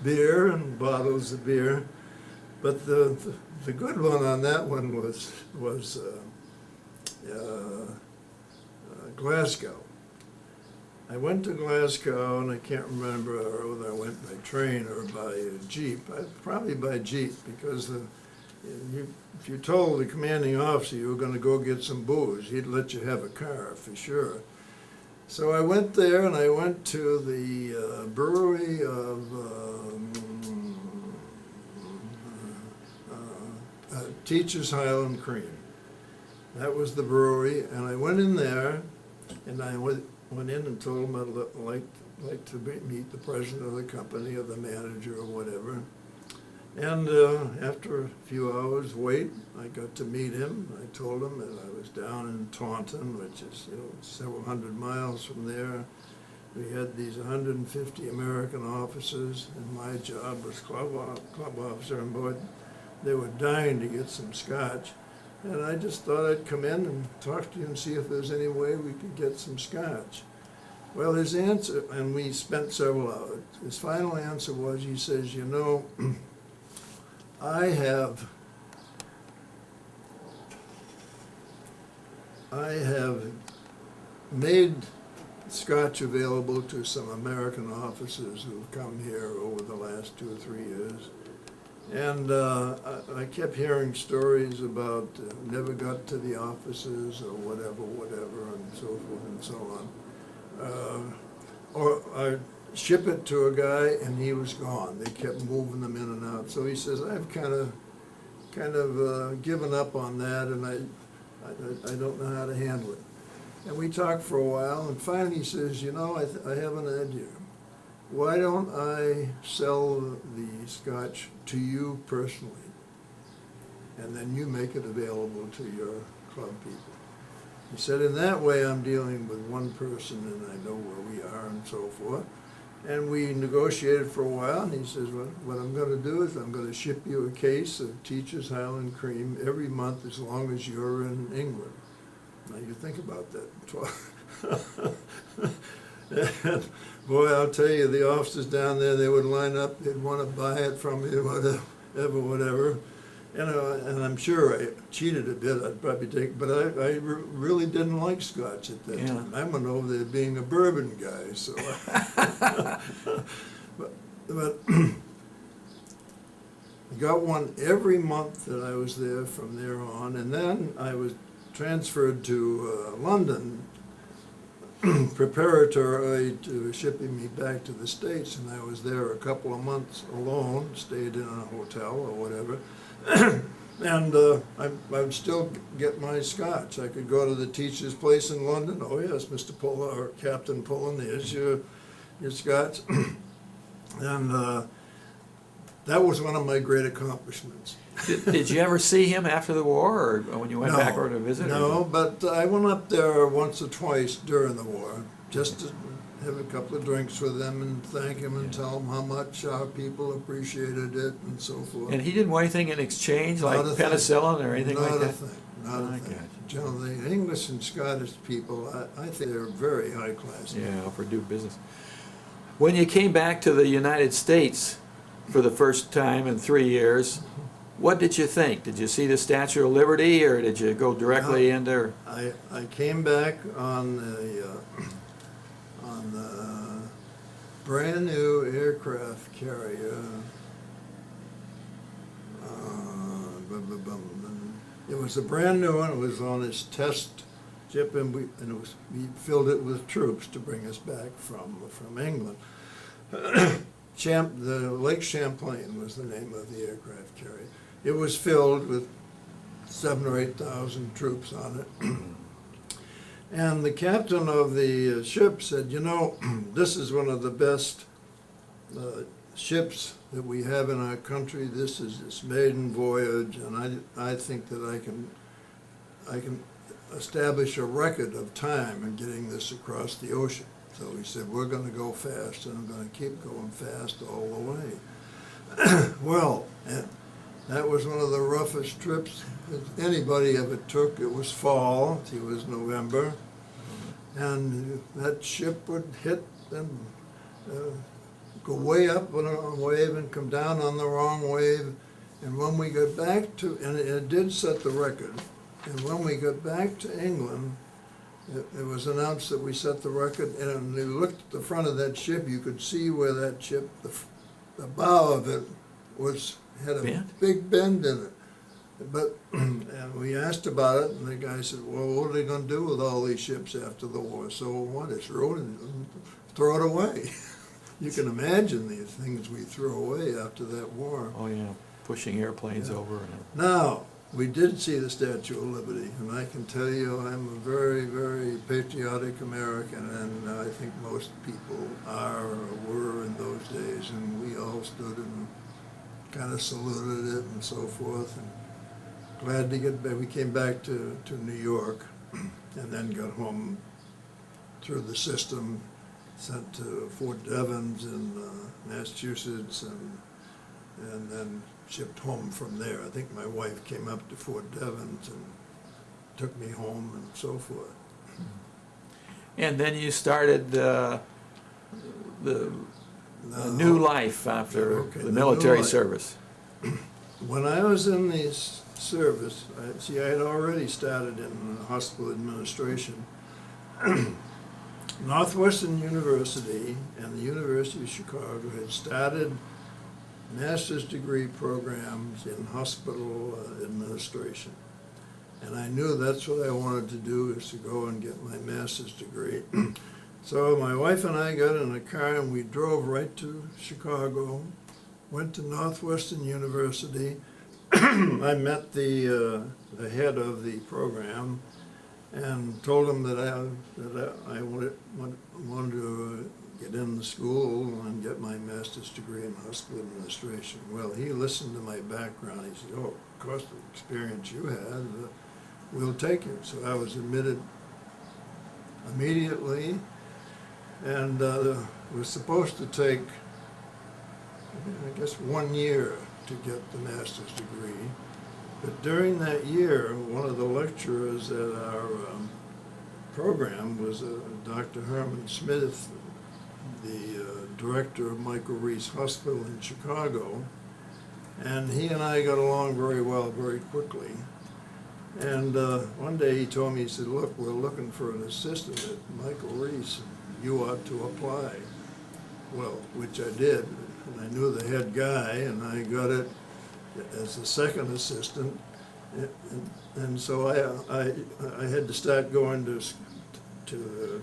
beer and bottles of beer. But the good one on that one was Glasgow. I went to Glasgow, and I can't remember whether I went by train or by Jeep. Probably by Jeep, because if you told the commanding officer you were going to go get some booze, he'd let you have a car for sure. So I went there, and I went to the brewery of Teacher's Highland Cream. That was the brewery, and I went in there, and I went in and told him I'd like to meet the president of the company or the manager or whatever. And after a few hours wait, I got to meet him. I told him that I was down in Taunton, which is several hundred miles from there. We had these 150 American officers, and my job was club officer, and boy, they were dying to get some scotch. And I just thought I'd come in and talk to you and see if there's any way we could get some scotch. Well, his answer, and we spent several hours, his final answer was, he says, you know, I have made scotch available to some American officers who've come here over the last 2 or 3 years. And I kept hearing stories about never got to the offices or whatever, and so forth and so on. Or I ship it to a guy and he was gone. They kept moving them in and out. So he says, I've kind of given up on that, and I don't know how to handle it. And we talked for a while, and finally he says, you know, I have an idea. Why don't I sell the scotch to you personally, and then you make it available to your club people? He said, in that way I'm dealing with one person and I know where we are and so forth. And we negotiated for a while, and he says, well, what I'm going to do is I'm going to ship you a case of Teacher's Highland Cream every month as long as you're in England. Now you think about that. Boy, I'll tell you, the officers down there, they would line up, they'd want to buy it from me, whatever. And I'm sure I cheated a bit, I'd probably take, but I really didn't like scotch at that time. I went over there being a bourbon guy, so. but I got one every month that I was there from there on, and then I was transferred to London, preparatory to shipping me back to the States, and I was there a couple of months alone, stayed in a hotel or whatever, and I would still get my scotch. I could go to the teacher's place in London. Oh yes, Mr. Pullen or Captain Pullen, here's your scotch, and that was one of my great accomplishments. Did you ever see him after the war, or when you went back over to visit? No, but I went up there once or twice during the war, just to have a couple of drinks with them and thank him and tell him how much our people appreciated it and so forth. And he didn't want anything in exchange, like penicillin or anything like that? Not a thing. Generally, English and Scottish people, I think they're very high class. Yeah, for do business. When you came back to the United States for the first time in 3 years, what did you think? Did you see the Statue of Liberty, or did you go directly into? I came back on the brand new aircraft carrier. It was a brand new one. It was on its test ship, and we filled it with troops to bring us back from England. The Lake Champlain was the name of the aircraft carrier. It was filled with 7,000 or 8,000 troops on it. And the captain of the ship said, you know, this is one of the best ships that we have in our country. This is its maiden voyage, and I think that I can establish a record of time in getting this across the ocean. So he said, we're going to go fast, and I'm going to keep going fast all the way. Well, that was one of the roughest trips that anybody ever took. It was fall, it was November, and that ship would hit and go way up on a wave and come down on the wrong wave. And when we got back to, and it did set the record, and when we got back to England, it was announced that we set the record, and when you looked at the front of that ship, you could see where that ship, the bow of it had a big bend in it. But, and we asked about it, and the guy said, well, what are they going to do with all these ships after the war? So what, it's ruined, throw it away. You can imagine the things we threw away after that war. Oh yeah, pushing airplanes over. Now, we did see the Statue of Liberty, and I can tell you I'm a very, very patriotic American, and I think most people are or were in those days, and we all stood and kind of saluted it and so forth, and glad to get back. We came back to New York, and then got home through the system, sent to Fort Devens in Massachusetts, and then shipped home from there. I think my wife came up to Fort Devens and took me home and so forth. And then you started the new life after the military service. When I was in the service, I had already started in hospital administration. Northwestern University and the University of Chicago had started master's degree programs in hospital administration. And I knew that's what I wanted to do, is to go and get my master's degree. So my wife and I got in a car and we drove right to Chicago, went to Northwestern University. I met the head of the program and told him that I wanted to get in the school and get my master's degree in hospital administration. Well, he listened to my background. He said, oh, of course, the experience you had, we'll take you. So I was admitted immediately, and was supposed to take, I guess, 1 year to get the master's degree. But during that year, one of the lecturers at our program was Dr. Herman Smith, the director of Michael Reese Hospital in Chicago, and he and I got along very well very quickly. And one day he told me, he said, look, we're looking for an assistant at Michael Reese, and you ought to apply. Well, which I did, and I knew the head guy, and I got it as the second assistant, and so I had to start going to the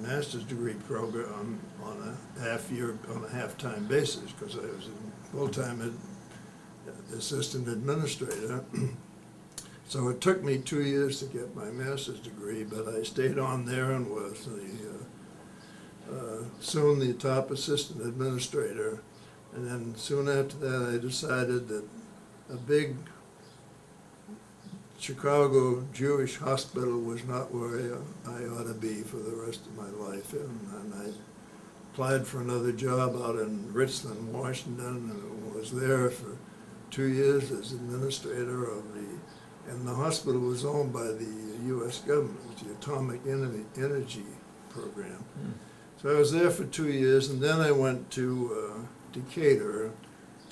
master's degree program on a half-time basis, because I was a full-time assistant administrator. So it took me 2 years to get my master's degree, but I stayed on there and was soon the top assistant administrator. And then soon after that, I decided that a big Chicago Jewish hospital was not where I ought to be for the rest of my life. And I applied for another job out in Richland, Washington, and was there for 2 years as administrator of and the hospital was owned by the U.S. government, it was the Atomic Energy Program. So I was there for 2 years, and then I went to Decatur,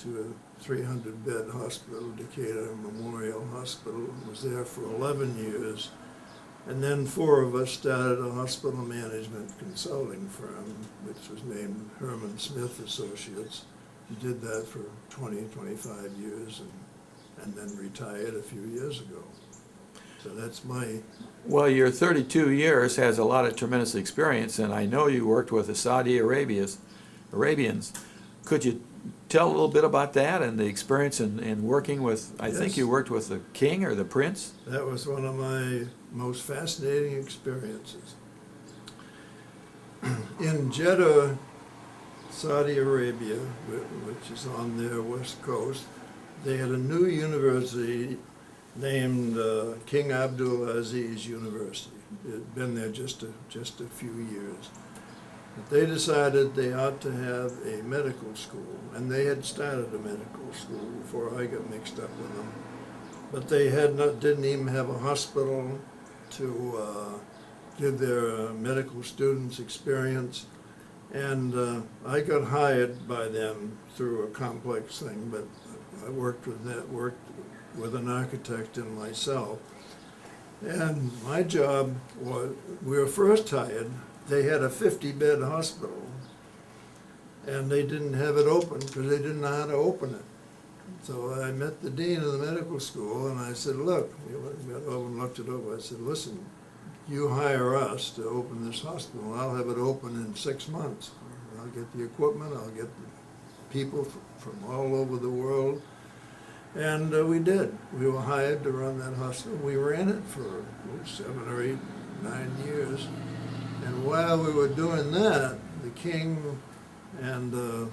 to a 300-bed hospital, Decatur Memorial Hospital. Was there for 11 years. And then 4 of us started a hospital management consulting firm, which was named Herman Smith Associates. We did that for 20, 25 years, and then retired a few years ago. So that's my... Well, your 32 years has a lot of tremendous experience, and I know you worked with the Saudi Arabians. Could you tell a little bit about that and the experience in working with, I think Yes. you worked with the king or the prince? That was one of my most fascinating experiences. In Jeddah, Saudi Arabia, which is on their west coast, they had a new university named King Abdul Aziz University. It had been there just a few years. But they decided they ought to have a medical school, and they had started a medical school before I got mixed up with them. But they didn't even have a hospital to give their medical students experience. And I got hired by them through a complex thing, but I worked with an architect and myself. And my job was, we were first hired, they had a 50-bed hospital, and they didn't have it open because they didn't know how to open it. So I met the dean of the medical school, and I said, look, we got over and looked it over. I said, listen, you hire us to open this hospital, I'll have it open in 6 months. I'll get the equipment, I'll get the people from all over the world. And we did. We were hired to run that hospital. We ran it for 7 or 8, 9 years. And while we were doing that, the king and the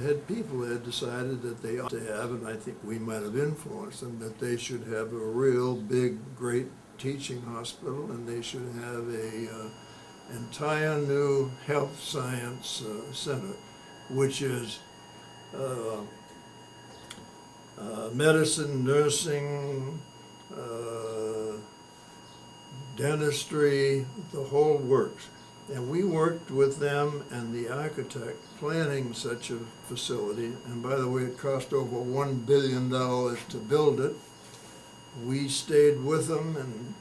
head people had decided that they ought to have, and I think we might have influenced them, that they should have a real big, great teaching hospital, and they should have a entire new health science center, which is medicine, nursing, dentistry, the whole works. And we worked with them and the architect planning such a facility. And by the way, it cost over $1 billion to build it. We stayed with them and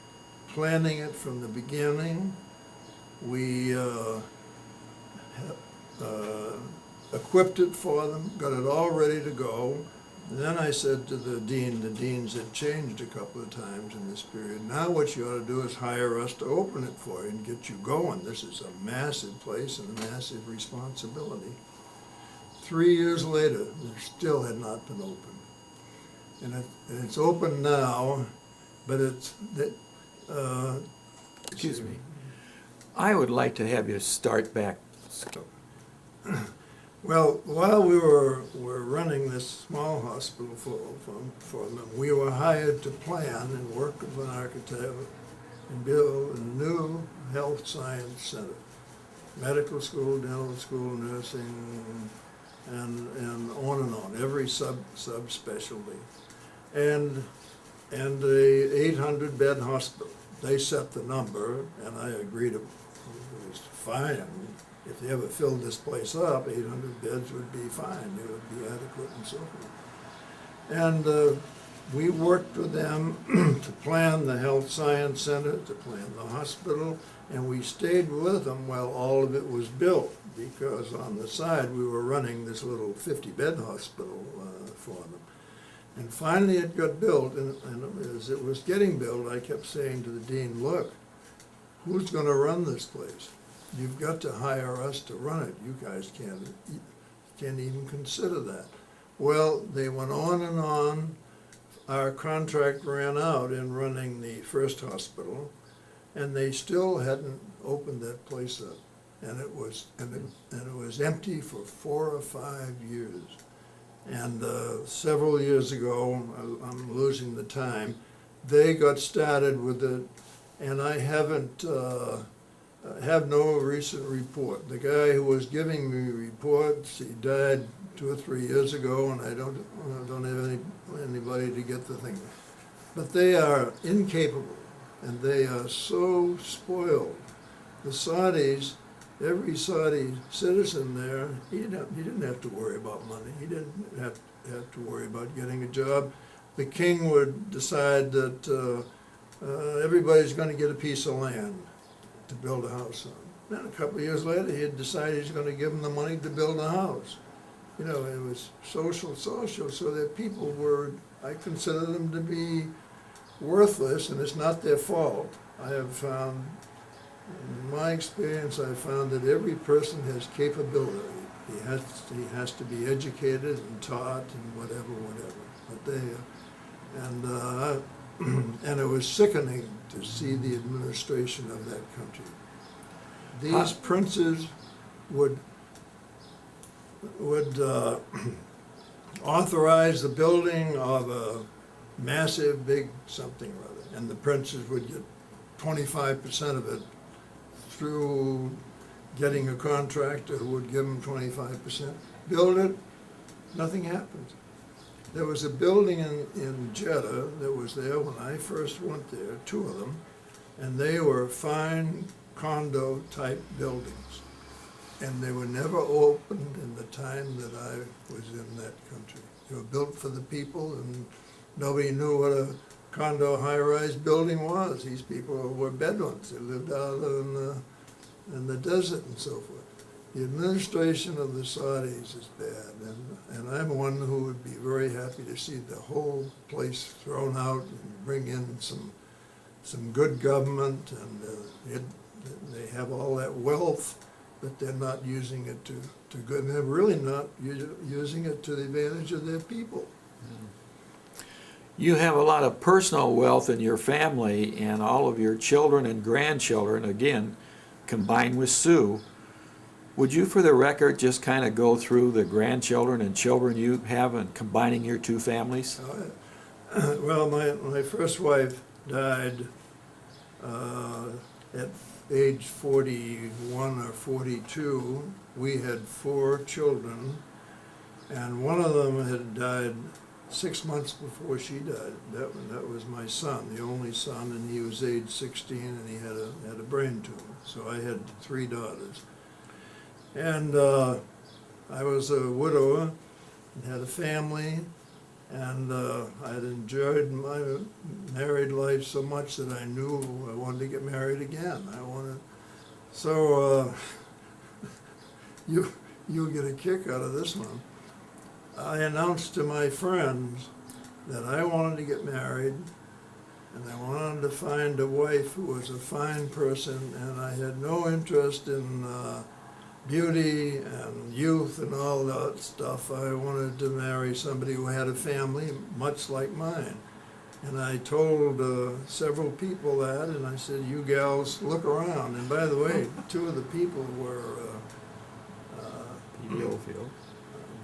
planning it from the beginning. We equipped it for them, got it all ready to go. And then I said to the deans had changed a couple of times in this period. Now what you ought to do is hire us to open it for you and get you going. This is a massive place and a massive responsibility. 3 years later, it still had not been opened. And it's open now, but Excuse me. I would like to have you start back. Well, while we were running this small hospital for them, we were hired to plan and work with an architect and build a new health science center. Medical school, dental school, nursing, and on, every subspecialty. And a 800-bed hospital. They set the number, and I agreed it was fine. If they ever filled this place up, 800 beds would be fine. They would be adequate and so forth. And we worked with them to plan the health science center, to plan the hospital, and we stayed with them while all of it was built, because on the side we were running this little 50-bed hospital for them. And finally it got built, and as it was getting built, I kept saying to the dean, look, who's going to run this place? You've got to hire us to run it. You guys can't even consider that. Well, they went on and on. Our contract ran out in running the first hospital, and they still hadn't opened that place up. And it was empty for 4 or 5 years. And several years ago, I'm losing the time, they got started with it, and I have no recent report. The guy who was giving me reports, he died 2 or 3 years ago, and I don't have anybody to get the thing. But they are incapable, and they are so spoiled. The Saudis every Saudi citizen there, he didn't have to worry about money. He didn't have to worry about getting a job. The king would decide that everybody's going to get a piece of land to build a house on. Then a couple of years later, he had decided he's going to give them the money to build a house. You know, it was social, so that people were, I consider them to be worthless, and it's not their fault. I have found, in my experience, I've found that every person has capability. He has to be educated and taught and whatever. But and it was sickening to see the administration of that country. These princes would authorize the building of a massive big something or other, and the princes would get 25% of it through getting a contractor who would give them 25%. Build it, nothing happens. There was a building in Jeddah that was there when I first went there, 2 of them, and they were fine condo type buildings. And they were never opened in the time that I was in that country. They were built for the people, and nobody knew what a condo high-rise building was. These people were Bedouins. They lived out in the desert and so forth. The administration of the Saudis is bad, and I'm one who would be very happy to see the whole place thrown out and bring in some good government, and they have all that wealth, but they're not using it to good, and they're really not using it to the advantage of their people. You have a lot of personal wealth in your family, and all of your children and grandchildren, again, combined with Sue. Would you, for the record, just kind of go through the grandchildren and children you have and combining your 2 families? Well, my first wife died at age 41 or 42. We had 4 children, and one of them had died 6 months before she died. That was my son, the only son, and he was age 16, and he had a brain tumor. So I had 3 daughters. And I was a widower and had a family, and I had enjoyed my married life so much that I knew I wanted to get married again. So you'll get a kick out of this one. I announced to my friends that I wanted to get married, and I wanted to find a wife who was a fine person, and I had no interest in beauty and youth and all that stuff. I wanted to marry somebody who had a family much like mine. And I told several people that, and I said, you gals, look around. And by the way, 2 of the people were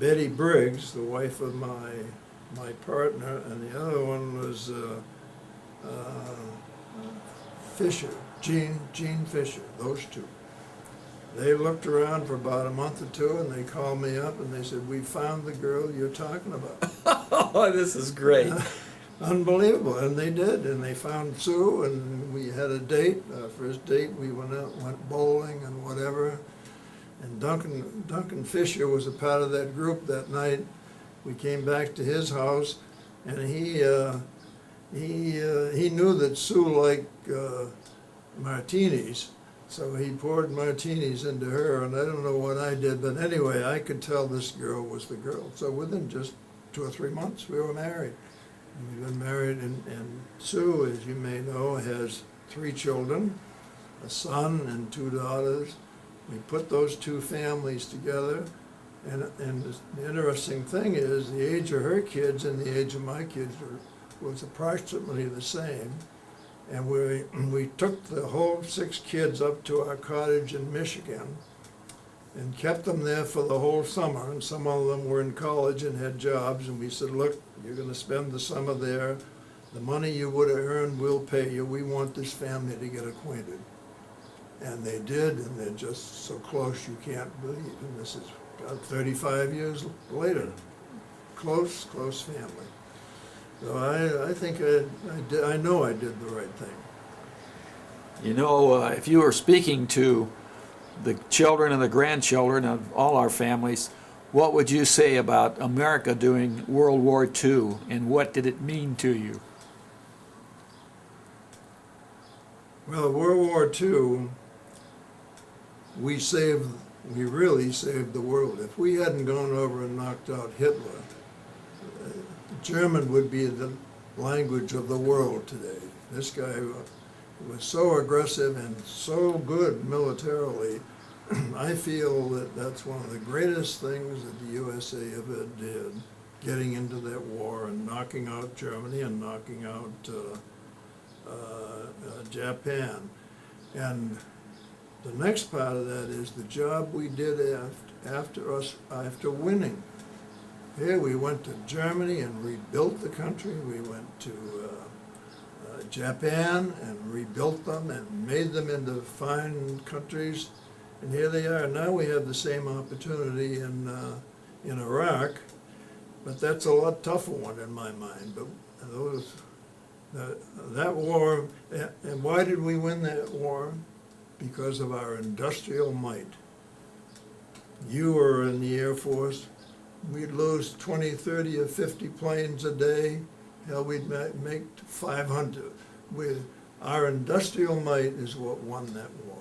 Betty Briggs, the wife of my partner, and the other one was Fisher, Jean Fisher, those 2. They looked around for about a month or 2, and they called me up and they said, we found the girl you're talking about. Oh, this is great. Unbelievable, and they did, and they found Sue, and we had a date. Our first date, we went bowling and whatever, and Duncan Fisher was a part of that group that night. We came back to his house, and he knew that Sue liked martinis, so he poured martinis into her, and I don't know what I did, but anyway, I could tell this girl was the girl. So within just 2 or 3 months, we were married. And we've been married, and Sue, as you may know, has 3 children, a son and 2 daughters. We put those 2 families together, and the interesting thing is the age of her kids and the age of my kids was approximately the same. And we took the whole 6 kids up to our cottage in Michigan and kept them there for the whole summer, and some of them were in college and had jobs, and we said, look, you're going to spend the summer there. The money you would have earned, we'll pay you. We want this family to get acquainted. And they did, and they're just so close you can't believe. And this is about 35 years later. Close family. So I think I know I did the right thing. You know, if you were speaking to the children and the grandchildren of all our families, what would you say about America during World War II, and what did it mean to you? Well, World War II, we really saved the world. If we hadn't gone over and knocked out Hitler, German would be the language of the world today. This guy was so aggressive and so good militarily. I feel that that's one of the greatest things that the USA ever did, getting into that war and knocking out Germany and knocking out Japan. And the next part of that is the job we did after winning. Here we went to Germany and rebuilt the country. We went to Japan and rebuilt them and made them into fine countries. And here they are. Now we have the same opportunity in Iraq, but that's a lot tougher one in my mind. But that war, and why did we win that war? Because of our industrial might. You were in the Air Force. We'd lose 20, 30, or 50 planes a day. Hell, we'd make 500. Our industrial might is what won that war.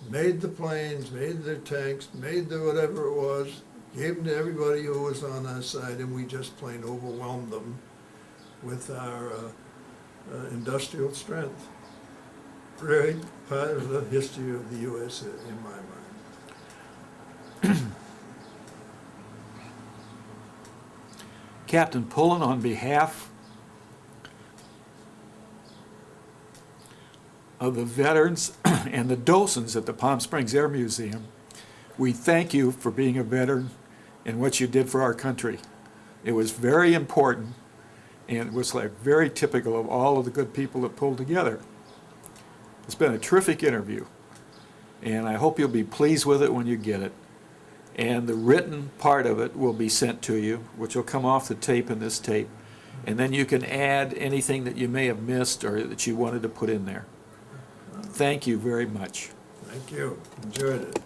Made the planes, made the tanks, made the whatever it was, gave them to everybody who was on our side, and we just plain overwhelmed them with our industrial strength. Great part of the history of the USA in my mind. Captain Pullen, on behalf of the veterans and the docents at the Palm Springs Air Museum, we thank you for being a veteran and what you did for our country. It was very important, and it was like very typical of all of the good people that pulled together. It's been a terrific interview, and I hope you'll be pleased with it when you get it. And the written part of it will be sent to you, which will come off the tape in this tape, and then you can add anything that you may have missed or that you wanted to put in there. Thank you very much. Thank you. Enjoyed it.